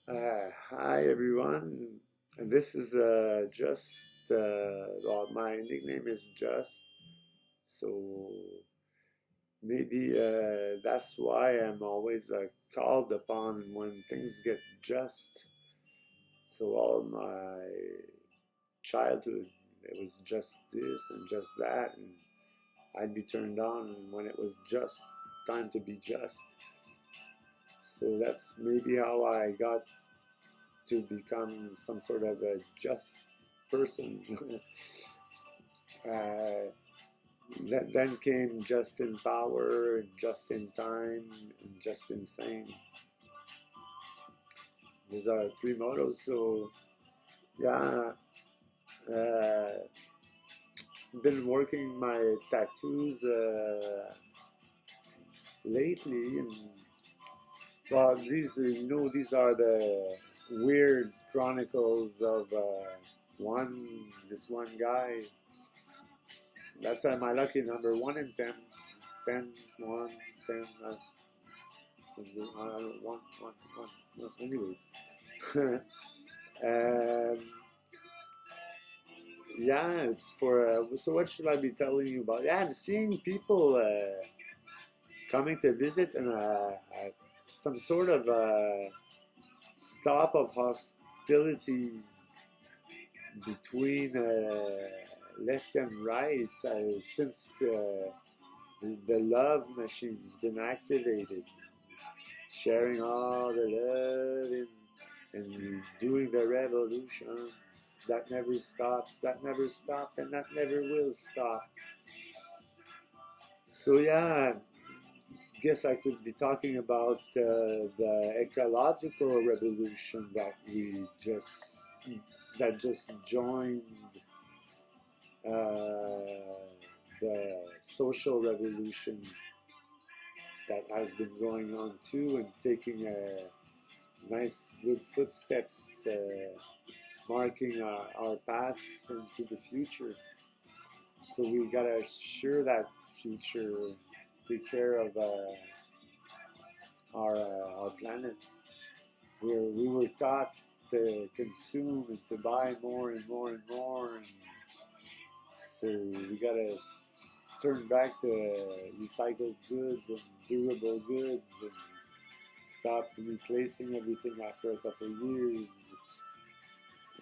Hi everyone. This is well, my nickname is Just, so maybe that's why I'm always called upon when things get just. So all my childhood, it was just this and just that, and I'd be turned on when it was just time to be just. So that's maybe how I got to become some sort of a just person. uh, then came just in power, just in time, and just insane. These are three mottos. So yeah, uh, been working my tattoos lately, and well, these are the weird chronicles of this one guy. That's my lucky number, 1 in 10. 10, 1, 10, anyways. um, yeah, it's for, so what should I be telling you about? Yeah, I'm seeing people coming to visit and some sort of stop of hostilities between left and right since the love machine's been activated, sharing all the love and doing the revolution that never stops, that never stopped, and that never will stop. So yeah, guess I could be talking about the ecological revolution that just joined the social revolution that has been going on too, and taking nice, good footsteps, marking our path into the future. So we gotta assure that future, take care of our planet. We were taught to consume and to buy more and more and more, and so we gotta turn back to recycled goods and durable goods and stop replacing everything after a couple of years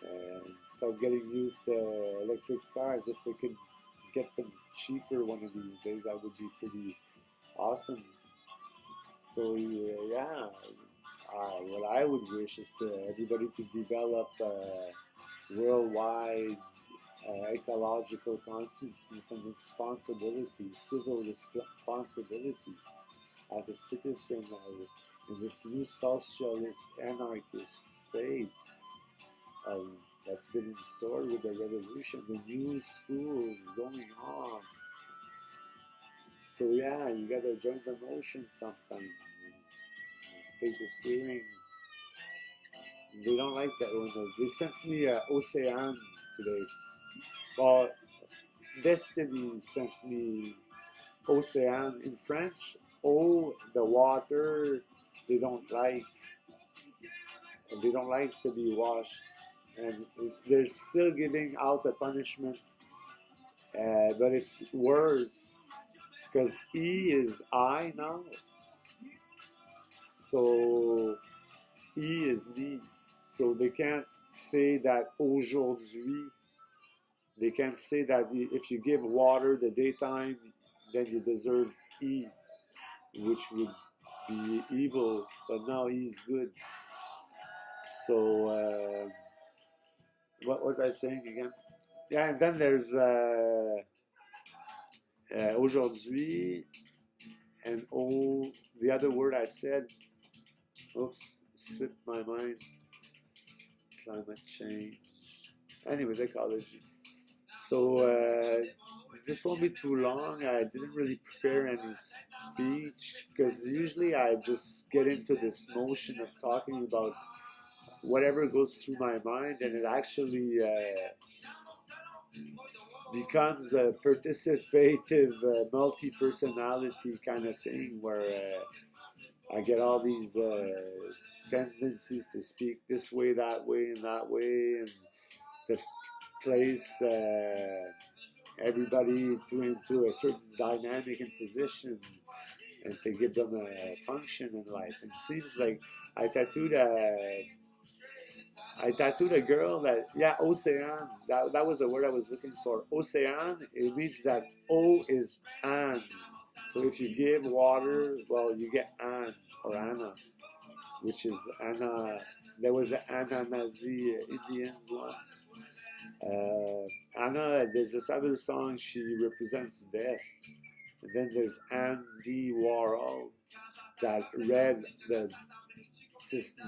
and start getting used to electric cars. If they could get them cheaper one of these days, that would be pretty awesome. So yeah, what I would wish is to everybody to develop worldwide ecological consciousness and responsibility, civil responsibility as a citizen in this new socialist anarchist state that's been in store with the revolution, the new school is going on. So yeah, you gotta join the motion sometimes. Take the steering. They don't like that one though. They sent me Ocean today. Well, Destiny sent me Ocean in French. Oh, the water they don't like. They don't like to be washed, and they're still giving out a punishment, but it's worse because E is I now, so E is me. So they can't say that aujourd'hui. They can't say that if you give water the daytime, then you deserve E, which would be evil. But now E is good. So what was I saying again? Yeah, and then there's aujourd'hui and oh, the other word I said, oops, slipped my mind. Climate change. Anyways, ecology. So this won't be too long. I didn't really prepare any speech because usually I just get into this motion of talking about whatever goes through my mind, and it actually becomes a participative multi-personality kind of thing where I get all these tendencies to speak this way, that way, and that way, and to place everybody into a certain dynamic and position, and to give them a function in life. And it seems like I tattooed a I tattooed a girl that, yeah, Ocean. That was the word I was looking for. Ocean, it means that O is An. So if you give water, well, you get An or Anna, which is Anna. There was the Ananazi Indians once. Anna, there's this other song, she represents death. And then there's Andy Warhol that read the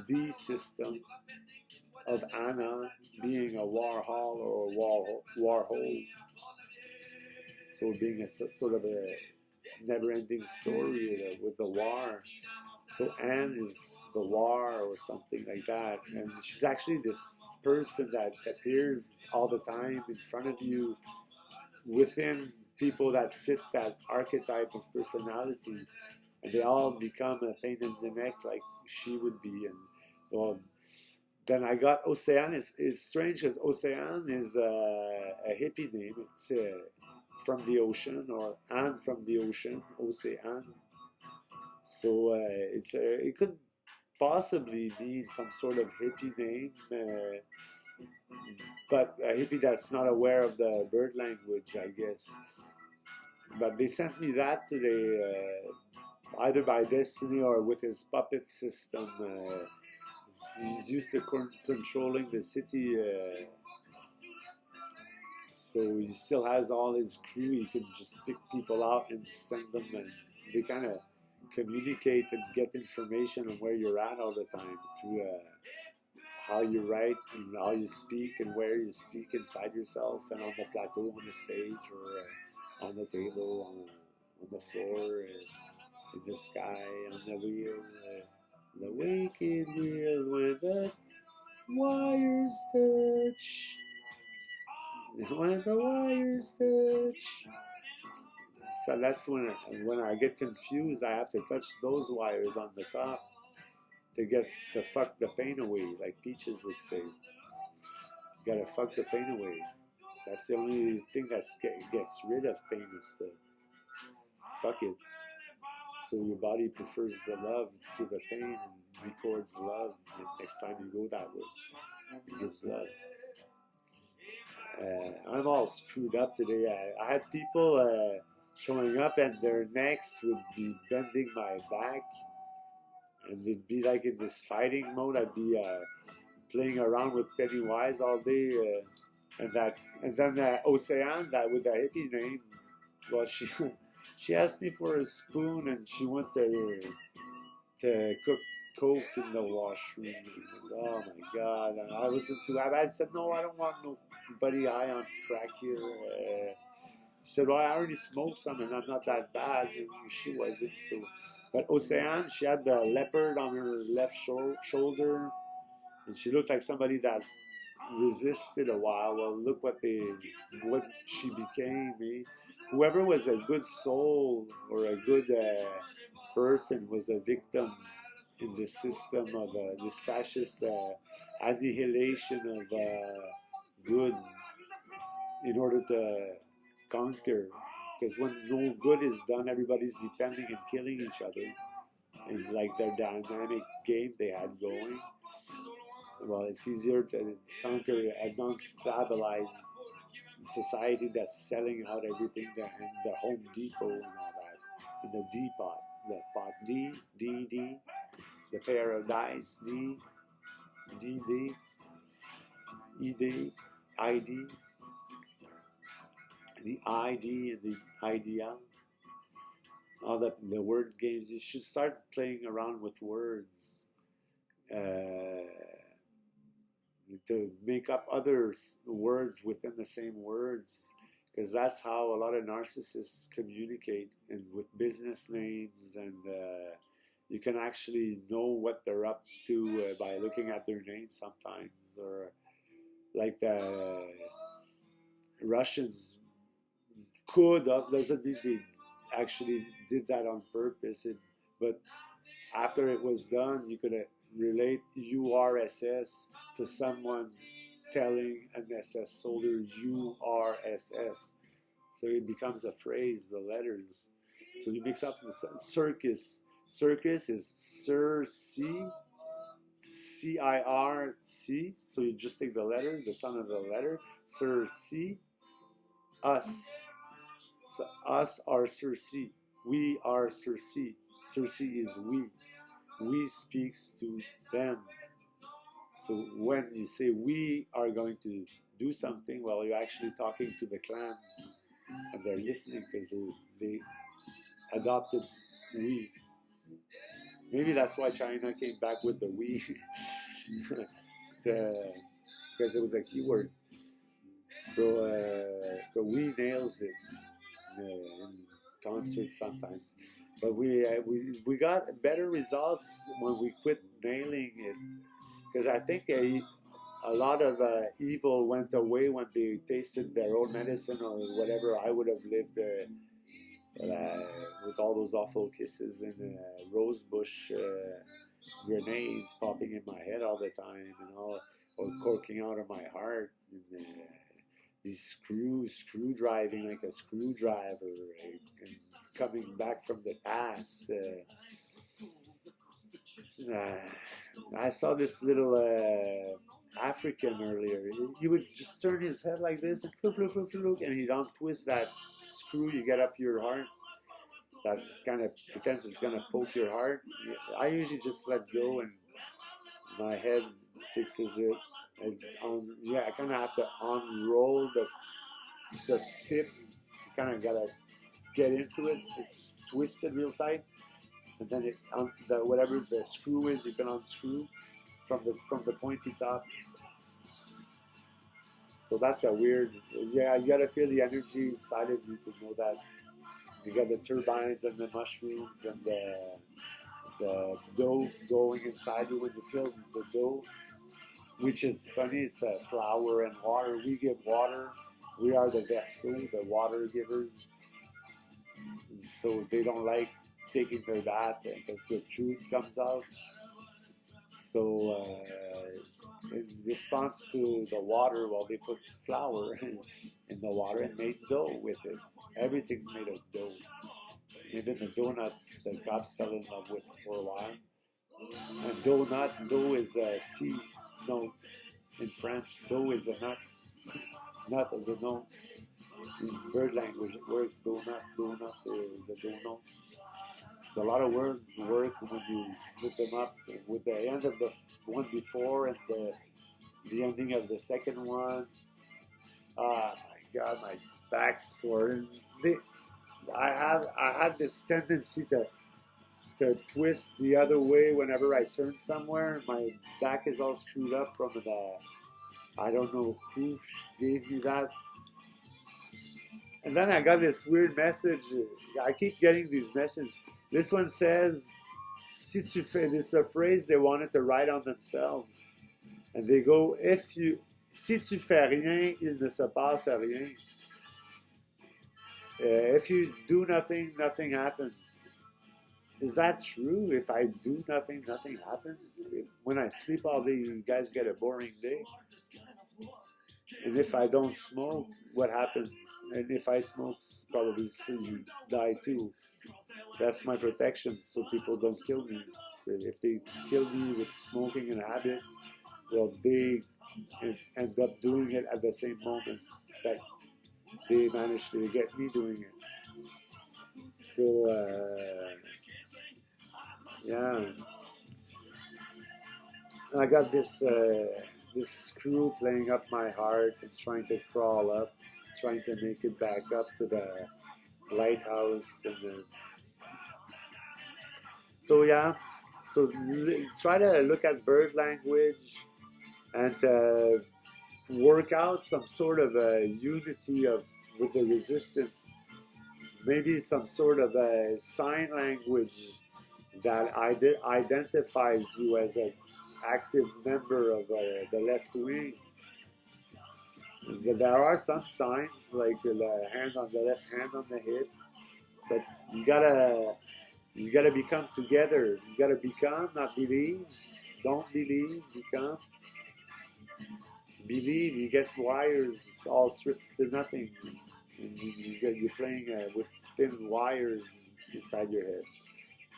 D system of Anna being a Warhol or a Warhol. So being a sort of a never-ending story with the war. So Anne is the war or something like that. And she's actually this person that appears all the time in front of you within people that fit that archetype of personality. And they all become a pain in the neck like she would be. And well, then I got Ocean. It's strange because Ocean is a hippie name. It's from the ocean, or Anne from the ocean, Ocean. So it could possibly mean some sort of hippie name, but a hippie that's not aware of the bird language, I guess. But they sent me that today, either by Destiny or with his puppet system. He's used to controlling the city, so he still has all his crew. He can just pick people out and send them, and they kind of communicate and get information on where you're at all the time through how you write and how you speak and where you speak inside yourself and on the plateau, on the stage, or on the table, on the floor, in the sky, on the wheel, the wicked wheel when the wires touch. When the wires touch. So that's when I get confused, I have to touch those wires on the top to fuck the pain away, like Peaches would say. You gotta fuck the pain away. That's the only thing that gets rid of pain is to fuck it. So your body prefers the love to the pain and records love. And next time you go that way, it gives love. I'm all screwed up today. I had people showing up and their necks would be bending my back, and they'd be like in this fighting mode. I'd be playing around with Pennywise all day, and then Ocean, that with the hippie name, well, she asked me for a spoon and she went to cook coke in the washroom. Oh my God! And I wasn't too happy. I said, no, I don't want nobody high on crack here. She said, well, I already smoked some and I'm not that bad. And she wasn't. So, but Ocean, she had the leopard on her left shoulder, and she looked like somebody that resisted a while. Well, look what she became. Eh? Whoever was a good soul or a good person was a victim in the system of this fascist annihilation of good in order to conquer. Because when no good is done, everybody's depending and killing each other. It's like their dynamic game they had going. Well, it's easier to conquer a non-stabilized society that's selling out everything, and the Home Depot and all that, and the D-pot, the pot D, the paradise D, DD, ED, ID, the ID and the idea, all the word games. You should start playing around with words to make up other words within the same words, because that's how a lot of narcissists communicate, and with business names, and you can actually know what they're up to by looking at their names sometimes, or like the Russians could have, doesn't mean they actually did that on purpose, but after it was done, you could relate URSS to someone telling an SS soldier URSS. So it becomes a phrase, the letters. So you mix up the circus. Circus is Sir C, CIRC. So you just take the letter, the sound of the letter. Sir C, us. So us are Sir C. We are Sir C. Sir C is we. We speaks to them. So when you say we are going to do something, well, you're actually talking to the clan, and they're listening because they adopted we. Maybe that's why China came back with the we, because it was a keyword. So we nails it in concerts sometimes, but we got better results when we quit nailing it, because I think a lot of evil went away when they tasted their own medicine or whatever. I would have lived with all those awful kisses and rose bush grenades popping in my head all the time, and all, or corking out of my heart, and these screw driving like a screwdriver, and coming back from the past. I saw this little African earlier. He would just turn his head like this and and he'd untwist that screw you get up your heart. That kind of pretends it's gonna poke your heart. I usually just let go and my head fixes it. And I kind of have to unroll the tip. You kind of gotta get into it. It's twisted real tight, and then whatever the screw is, you can unscrew from the pointy top. So that's a weird. Yeah, you gotta feel the energy inside of you to know that. You got the turbines and the mushrooms and the dough going inside you. When you feel the dough, which is funny, it's flour and water. We give water. We are the vessel, the water givers. So they don't like taking their bath because the truth comes out. So in response to the water, well, they put flour in the water and made dough with it. Everything's made of dough. Even the donuts the cops fell in love with for a while. And dough is a C note in French. Dough is a nut. Nut is a note. In bird language, it works. Donut is a donut. So a lot of words work when you split them up with the end of the one before and the ending of the second one. Ah, my God, my back's sore. I had this tendency to twist the other way whenever I turn somewhere. My back is all screwed up from I don't know who gave me that. And then I got this weird message. I keep getting these messages. This one says, si tu fais, this is a phrase they wanted to write on themselves. And they go, si tu fais rien, il ne se passe rien. If you do nothing, nothing happens. Is that true? If I do nothing, nothing happens? When I sleep all day, you guys get a boring day? And if I don't smoke, what happens? And if I smoke, probably you die too. That's my protection, so people don't kill me. So if they kill me with smoking and habits, well, they end up doing it at the same moment that they managed to get me doing it. So, yeah. I got this screw playing up my heart and trying to crawl up, trying to make it back up to the lighthouse. And so, yeah. So try to look at bird language and work out some sort of a unity with the resistance. Maybe some sort of a sign language that identifies you as an active member of the left wing. There are some signs, like the hand on the left hand on the hip, but you You gotta become together. You gotta become, not believe. Don't believe, become. Believe, you get wires, it's all stripped to nothing. And you're playing with thin wires inside your head.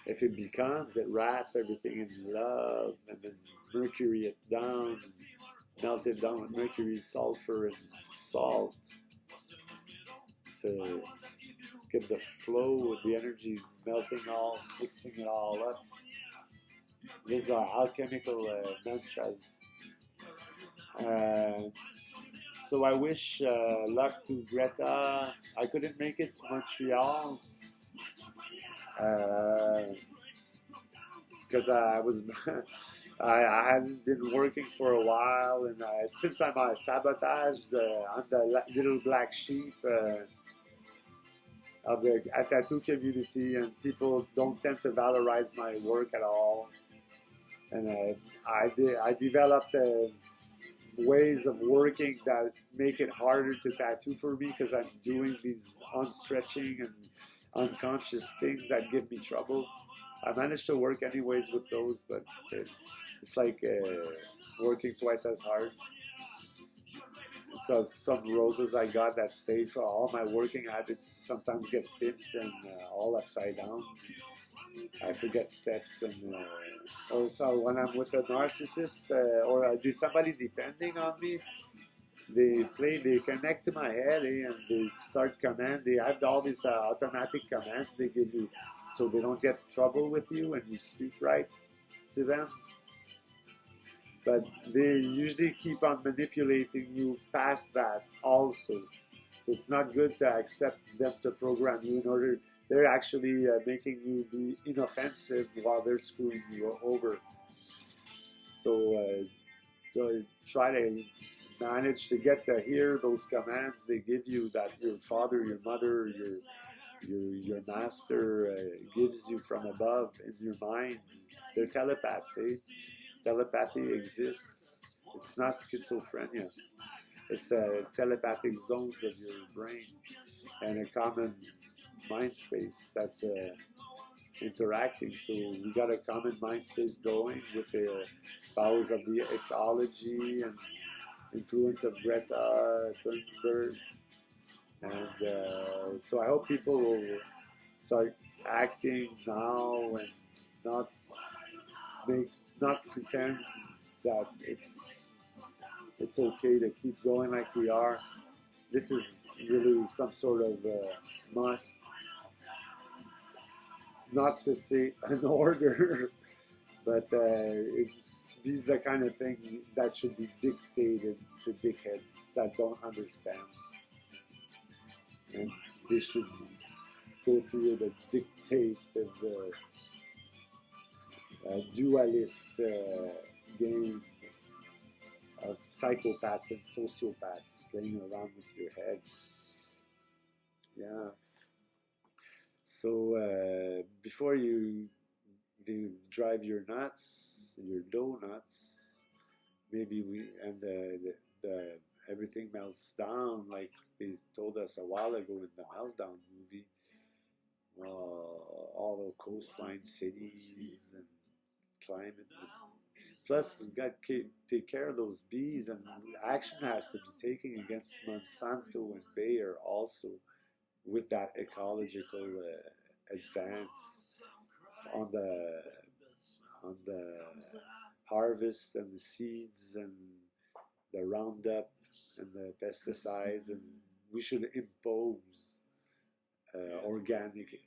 If it becomes, it wraps everything in love, and then mercury it down, melt it down with mercury, sulfur, and salt to get the flow with the energy melting all, mixing it all up. These are alchemical mantras. So I wish luck to Greta. I couldn't make it to Montreal because I was I hadn't been working for a while, and since I'm sabotaged, I'm the little black sheep of the tattoo community, and people don't tend to valorize my work at all. And I developed ways of working that make it harder to tattoo for me because I'm doing these unstretching and unconscious things that give me trouble. I managed to work anyways with those, but it's like working twice as hard. So some roses I got that stayed for all my working habits sometimes get bent and all upside down. I forget steps, and also when I'm with a narcissist or somebody depending on me, they connect to my head and they start command. They have all these automatic commands they give you, so they don't get trouble with you and you speak right to them. But they usually keep on manipulating you past that also. So it's not good to accept them to program you in order. They're actually making you be inoffensive while they're screwing you over. So try to manage to get to hear those commands they give you that your father, your mother, your master gives you from above in your mind. They're telepaths, eh? Telepathy exists. It's not schizophrenia. It's telepathic zones of your brain and a common mind space that's interacting. So we got a common mind space going with the powers of the ecology and influence of Greta Thunberg. And so I hope people will start acting now and not pretend that it's okay to keep going like we are. This is really some sort of must, not to say an order, but it's the kind of thing that should be dictated to dickheads that don't understand. And they should go through the dictate of the dualist game of psychopaths and sociopaths playing around with your head. Yeah. So before you drive your nuts, your donuts, maybe the everything melts down like they told us a while ago in the Meltdown movie. All the coastline cities and climate. Plus, you got to take care of those bees, and action has to be taken against Monsanto and Bayer also, with that ecological advance on the harvest and the seeds and the Roundup and the pesticides, and we should impose organic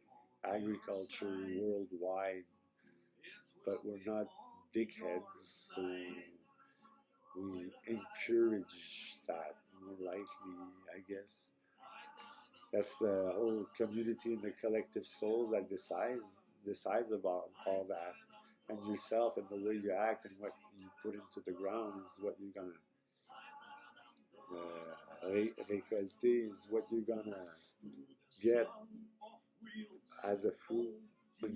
agriculture worldwide, but we're not dickheads, so we encourage that more likely, I guess. That's the whole community and the collective soul that decides about all that, and yourself and the way you act and what you put into the ground is what you're gonna récolter, is what you're gonna get as a fruit when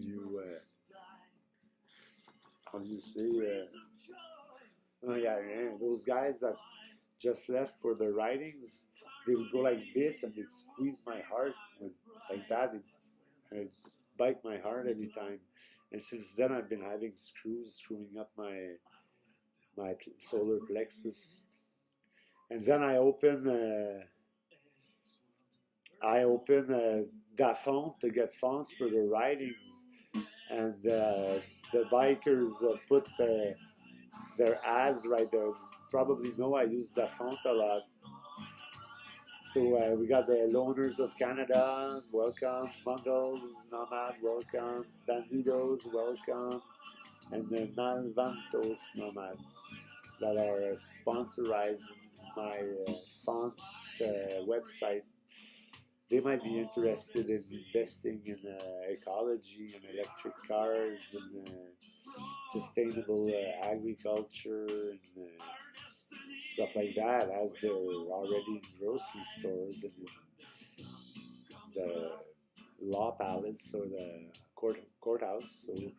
you say oh yeah, those guys that just left for the writings, they would go like this and they'd squeeze my heart when, like that, and bite my heart every time. And since then, I've been having screwing up my solar plexus. And then I open that font to get fonts for the writings, and the bikers put their ads right there. Probably know I use that font a lot. So we got the Loners of Canada, welcome. Mongols, Nomad, welcome. Bandidos, welcome. And the Malvantos Nomads that are sponsorized my font website. They might be interested in investing in ecology and electric cars and sustainable agriculture and stuff like that, as they're already in grocery stores and the law palace or the courthouse. So it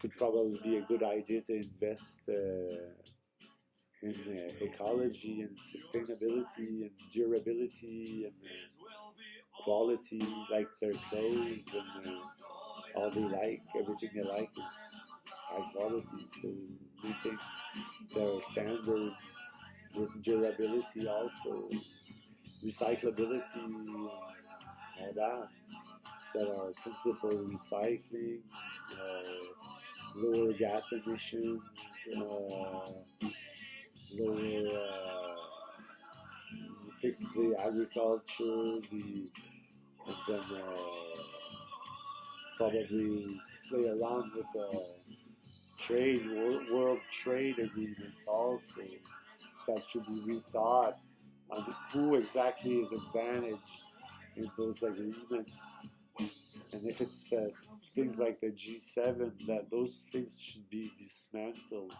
could probably be a good idea to invest in ecology and sustainability and durability and quality, like their clothes and all they like, everything they like is high quality. So meeting their standards with durability, also recyclability, and all that are principal recycling, lower gas emissions, lower fix the agriculture, and then probably play around with trade, world trade agreements also, that should be rethought on who exactly is advantaged in those agreements. And if it's things like the G7, that those things should be dismantled,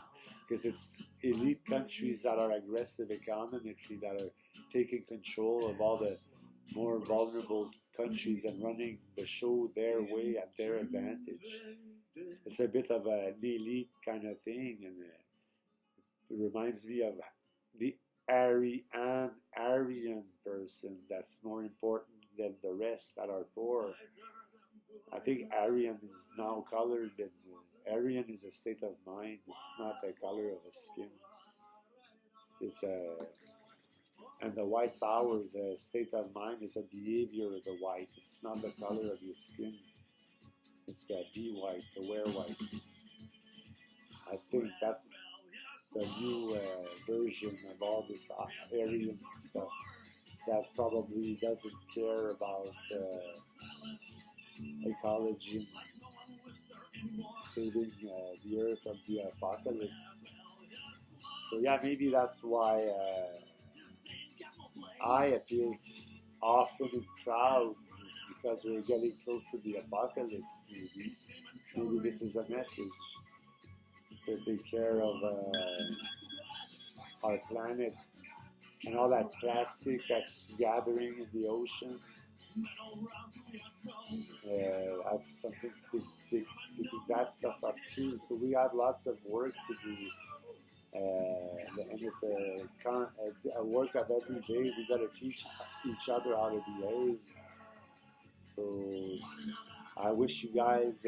because it's elite countries that are aggressive economically that are taking control of all the more vulnerable countries and running the show their way at their advantage. It's a bit of an elite kind of thing, and it reminds me of the Aryan person that's more important than the rest that are poor. I think Aryan is now colored, and Aryan is a state of mind. It's not the color of the skin. It's and the white power is a state of mind. It's a behavior of the white. It's not the color of your skin. It's the be white, the wear white. I think that's the new version of all this Aryan stuff that probably doesn't care about ecology and saving the earth from the apocalypse. So yeah, maybe that's why I appear often in crowds, is because we're getting close to the apocalypse. Maybe this is a message to take care of our planet and all that plastic that's gathering in the oceans. I have something to pick that stuff up too. So we have lots of work to do. And it's a work of every day. We got to teach each other how to behave. So I wish you guys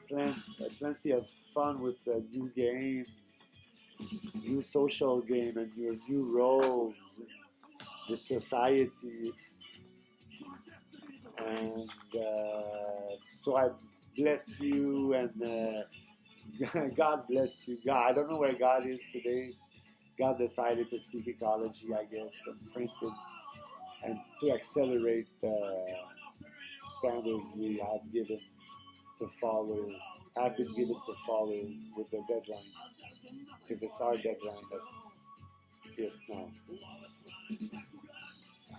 plenty of fun with the new game, new social game, and your new roles in the society. And so I bless you, and God bless you. God, I don't know where God is today. God decided to speak ecology, I guess, and print it, and to accelerate the standards we have given to follow, have been given to follow with the deadline. Because it's our deadline, that's it now.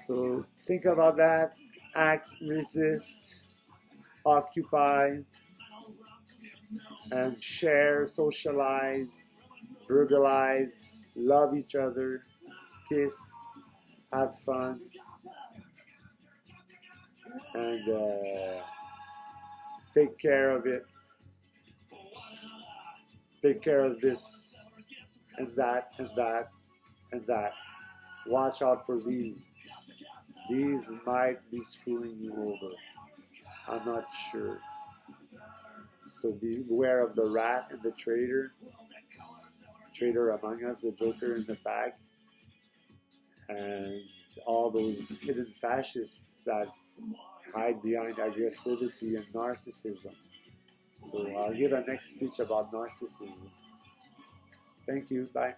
So think about that. Act, resist, occupy, and share, socialize, verbalize, love each other, kiss, have fun, and take care of it. Take care of this and that and that and that. Watch out for these. These might be screwing you over. I'm not sure. So beware of the rat and the traitor among us, the joker in the pack, and all those hidden fascists that hide behind aggressivity and narcissism. So I'll give a next speech about narcissism. Thank you. Bye.